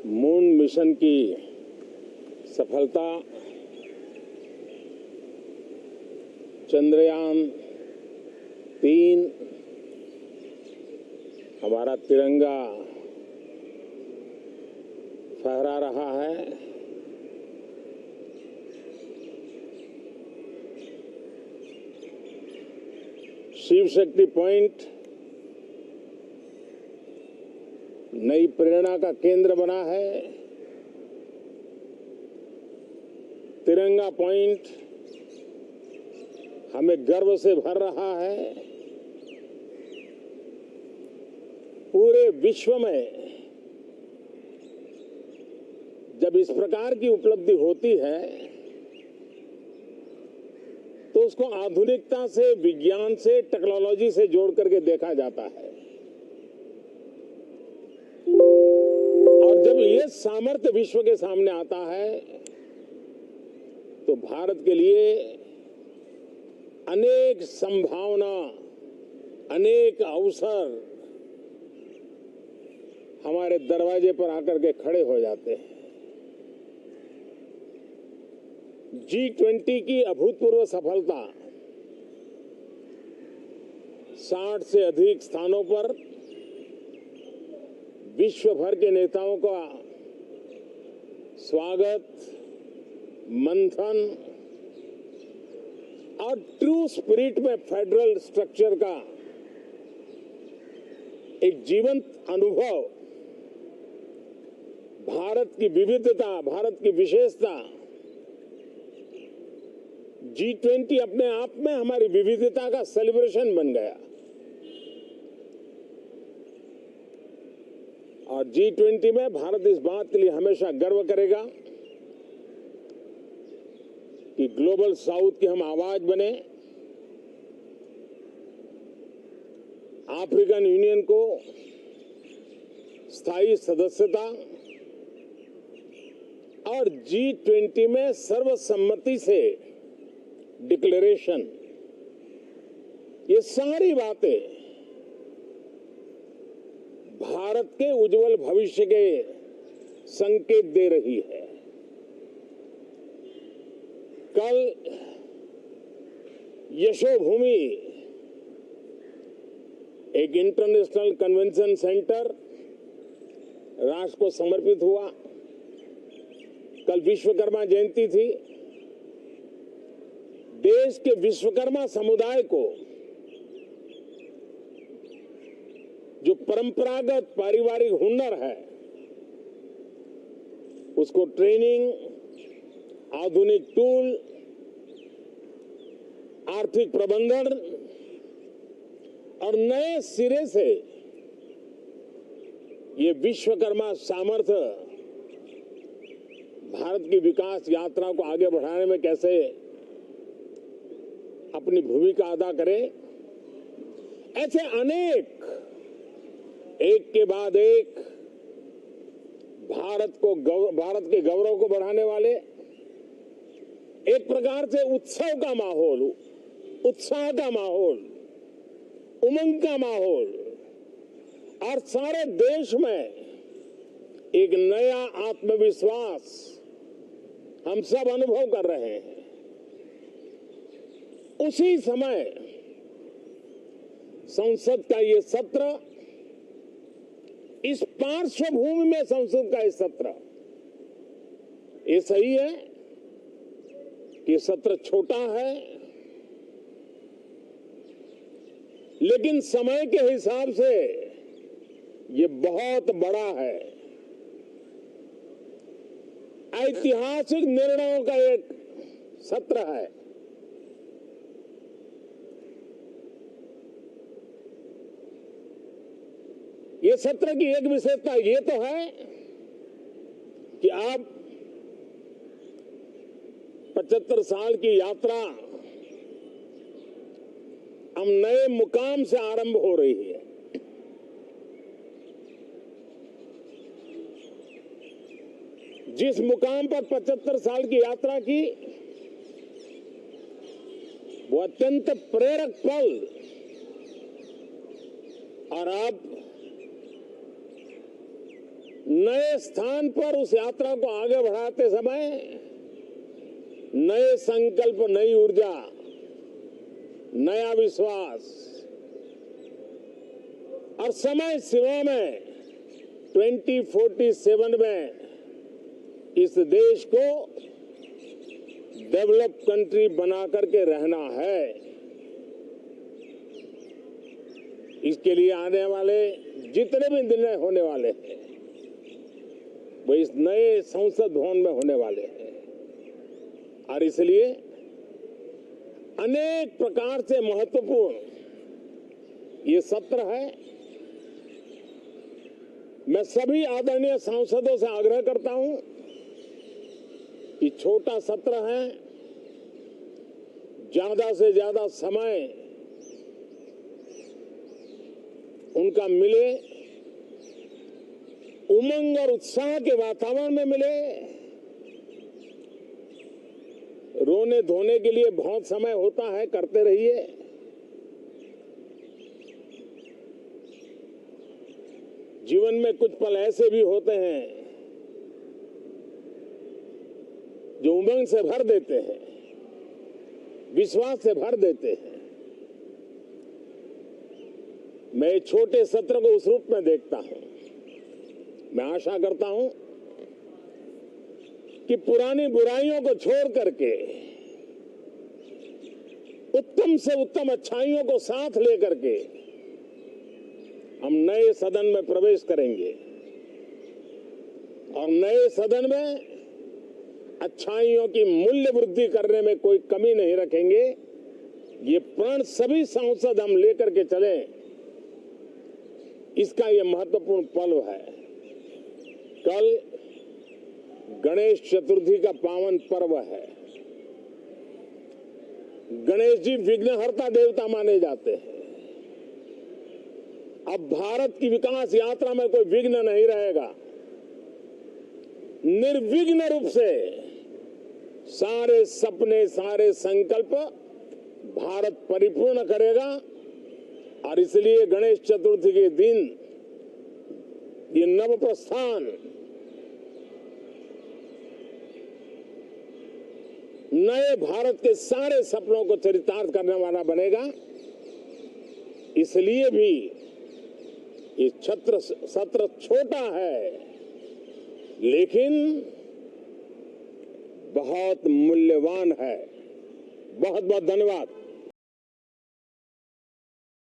Moon mission की सफलता, चंद्रयान-3 हमारा तिरंगा फहरा रहा है। शिव शक्ति पॉइंट नई प्रेरणा का केंद्र बना है। तिरंगा पॉइंट हमें गर्व से भर रहा है। पूरे विश्व में जब इस प्रकार की उपलब्धि होती है तो उसको आधुनिकता से, विज्ञान से, टेक्नोलॉजी से जोड़ करके देखा जाता है। और जब ये सामर्थ्य विश्व के सामने आता है तो भारत के लिए अनेक संभावना, अनेक अवसर हमारे दरवाजे पर आकर के खड़े हो जाते हैं। G20 की अभूतपूर्व सफलता, 60 से अधिक स्थानों पर विश्व भर के नेताओं का स्वागत, मंथन और ट्रू स्पिरिट में फेडरल स्ट्रक्चर का एक जीवंत अनुभव, भारत की विविधता, भारत की विशेषता। G20 अपने आप में हमारी विविधता का सेलिब्रेशन बन गया। और G20 में भारत इस बात के लिए हमेशा गर्व करेगा कि ग्लोबल साउथ की हम आवाज बने। अफ्रीकन यूनियन को स्थायी सदस्यता और G20 में सर्वसम्मति से डिक्लेरेशन, ये सारी बातें भारत के उज्जवल भविष्य के संकेत दे रही है। कल यशोभूमि एक इंटरनेशनल कन्वेंशन सेंटर राष्ट्र को समर्पित हुआ। कल विश्वकर्मा जयंती थी। देश के विश्वकर्मा समुदाय को जो परंपरागत पारिवारिक हुनर है उसको ट्रेनिंग, आधुनिक टूल, आर्थिक प्रबंधन और नए सिरे से ये विश्वकर्मा सामर्थ्य भारत की विकास यात्रा को आगे बढ़ाने में कैसे अपनी भूमिका अदा करें। ऐसे अनेक, एक के बाद एक भारत के गौरव को बढ़ाने वाले, एक प्रकार से उत्सव का माहौल, उत्साह का माहौल, उमंग का माहौल और सारे देश में एक नया आत्मविश्वास हम सब अनुभव कर रहे हैं। उसी समय संसद का ये सत्र, इस पार्श्वभूमि में संसद का ये सत्र, ये सही है कि सत्र छोटा है, लेकिन समय के हिसाब से ये बहुत बड़ा है। ऐतिहासिक निर्णयों का एक सत्र है। ये सत्र की एक विशेषता ये तो है कि आप 75 साल की यात्रा हम नए मुकाम से आरंभ हो रही है। जिस मुकाम पर 75 साल की यात्रा की, वो अत्यंत प्रेरक पल, और अब नए स्थान पर उस यात्रा को आगे बढ़ाते समय नए संकल्प, नई ऊर्जा, नया विश्वास और समय सीमा में 2047 में इस देश को डेवलप कंट्री बना करके रहना है। इसके लिए आने वाले जितने भी निर्णय होने वाले हैं वो इस नए संसद भवन में होने वाले हैं और इसलिए अनेक प्रकार से महत्वपूर्ण ये सत्र है। मैं सभी आदरणीय सांसदों से आग्रह करता हूं कि छोटा सत्र है, ज्यादा से ज्यादा समय उनका मिले, उमंग और उत्साह के वातावरण में मिले। रोने धोने के लिए बहुत समय होता है, करते रहिए। जीवन में कुछ पल ऐसे भी होते हैं जो उमंग से भर देते हैं, विश्वास से भर देते हैं। मैं छोटे सत्र को उस रूप में देखता हूं। मैं आशा करता हूं कि पुरानी बुराइयों को छोड़ करके उत्तम से उत्तम अच्छाइयों को साथ लेकर के हम नए सदन में प्रवेश करेंगे और नए सदन में अच्छाइयों की मूल्य वृद्धि करने में कोई कमी नहीं रखेंगे। ये प्रण सभी सांसद हम लेकर के चले, इसका ये महत्वपूर्ण पल है। कल गणेश चतुर्थी का पावन पर्व है। गणेश जी विघ्नहर्ता देवता माने जाते हैं। अब भारत की विकास यात्रा में कोई विघ्न नहीं रहेगा। निर्विघ्न रूप से सारे सपने, सारे संकल्प भारत परिपूर्ण करेगा और इसलिए गणेश चतुर्थी के दिन ये नव प्रस्थान नए भारत के सारे सपनों को चरितार्थ करने वाला बनेगा। इसलिए भी ये सत्र छोटा है लेकिन बहुत मूल्यवान है। बहुत बहुत धन्यवाद।